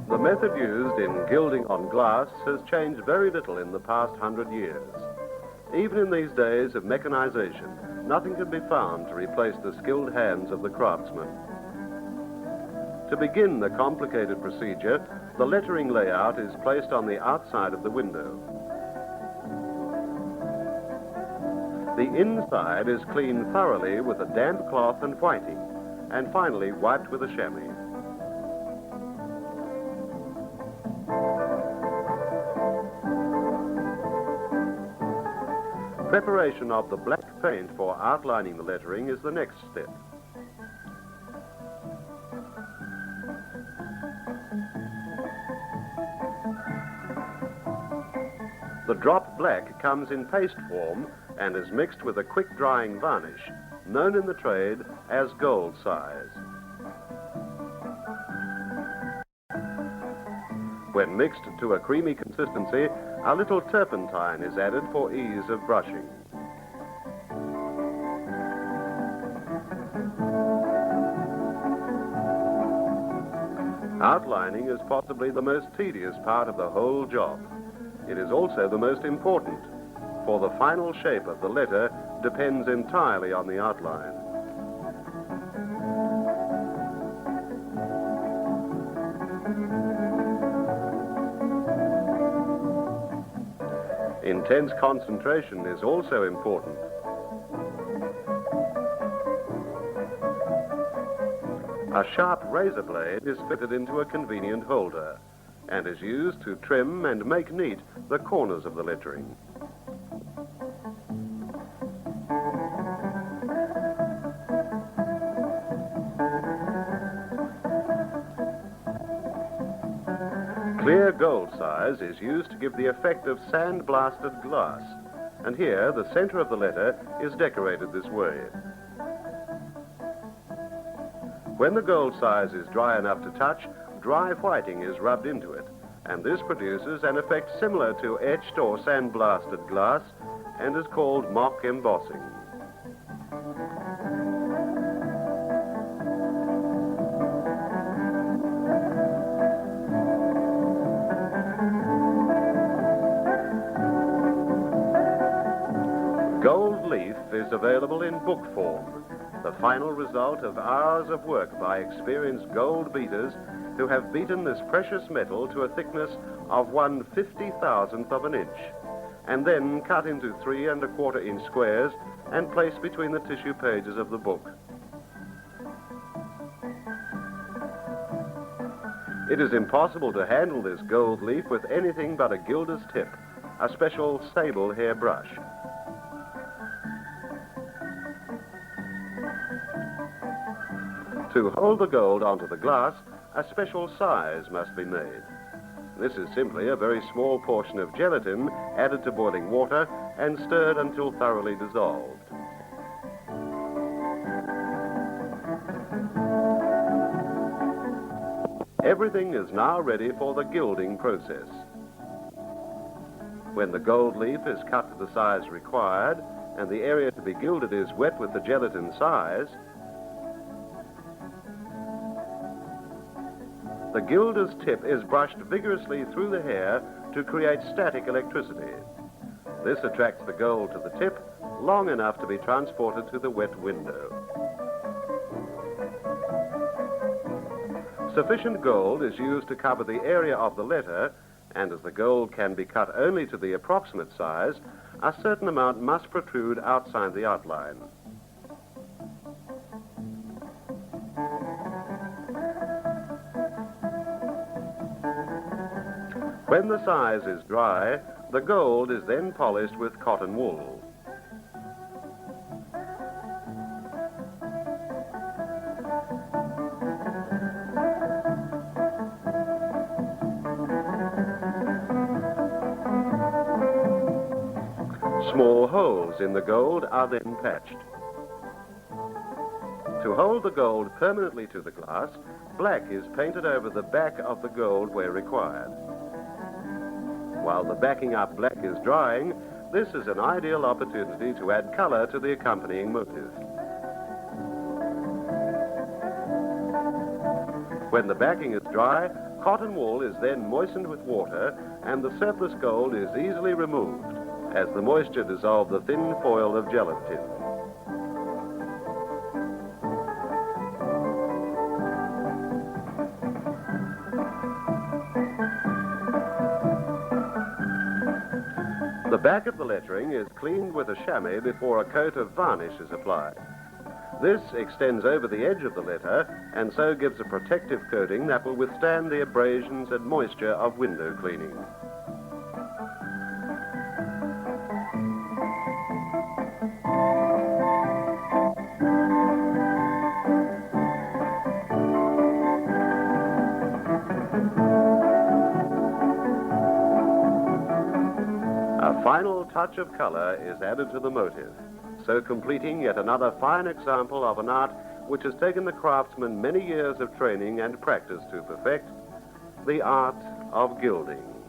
The method used in gilding on glass has changed very little in the past 100 years. Even in these days of mechanization, nothing can be found to replace the skilled hands of the craftsman. To begin the complicated procedure, the lettering layout is placed on the outside of the window. The inside is cleaned thoroughly with a damp cloth and whiting, and finally wiped with a chamois. Preparation of the black paint for outlining the lettering is the next step. The drop black comes in paste form and is mixed with a quick drying varnish, known in the trade as gold size. When mixed to a creamy consistency, a little turpentine is added for ease of brushing. Outlining is possibly the most tedious part of the whole job. It is also the most important, for the final shape of the letter depends entirely on the outline. Intense concentration is also important. A sharp razor blade is fitted into a convenient holder and is used to trim and make neat the corners of the lettering. Clear gold size is used to give the effect of sand-blasted glass, and here the center of the letter is decorated this way. When the gold size is dry enough to touch, dry whiting is rubbed into it, and this produces an effect similar to etched or sand-blasted glass and is called mock embossing. Gold leaf is available in book form, the final result of hours of work by experienced gold beaters who have beaten this precious metal to a thickness of 1/50,000th of an inch, and then cut into 3 1/4 inch squares and placed between the tissue pages of the book. It is impossible to handle this gold leaf with anything but a gilder's tip, a special sable hair brush. To hold the gold onto the glass, a special size must be made. This is simply a very small portion of gelatin added to boiling water and stirred until thoroughly dissolved. Everything is now ready for the gilding process. When the gold leaf is cut to the size required and the area to be gilded is wet with the gelatin size, the gilder's tip is brushed vigorously through the hair to create static electricity. This attracts the gold to the tip long enough to be transported to the wet window. Sufficient gold is used to cover the area of the letter, and as the gold can be cut only to the approximate size, a certain amount must protrude outside the outline. When the size is dry, the gold is then polished with cotton wool. Small holes in the gold are then patched. To hold the gold permanently to the glass, black is painted over the back of the gold where required. While the backing up black is drying, this is an ideal opportunity to add color to the accompanying motif. When the backing is dry, cotton wool is then moistened with water and the surplus gold is easily removed as the moisture dissolves the thin foil of gelatin. The back of the lettering is cleaned with a chamois before a coat of varnish is applied. This extends over the edge of the letter and so gives a protective coating that will withstand the abrasions and moisture of window cleaning. A final touch of color is added to the motif, so completing yet another fine example of an art which has taken the craftsman many years of training and practice to perfect, the art of gilding.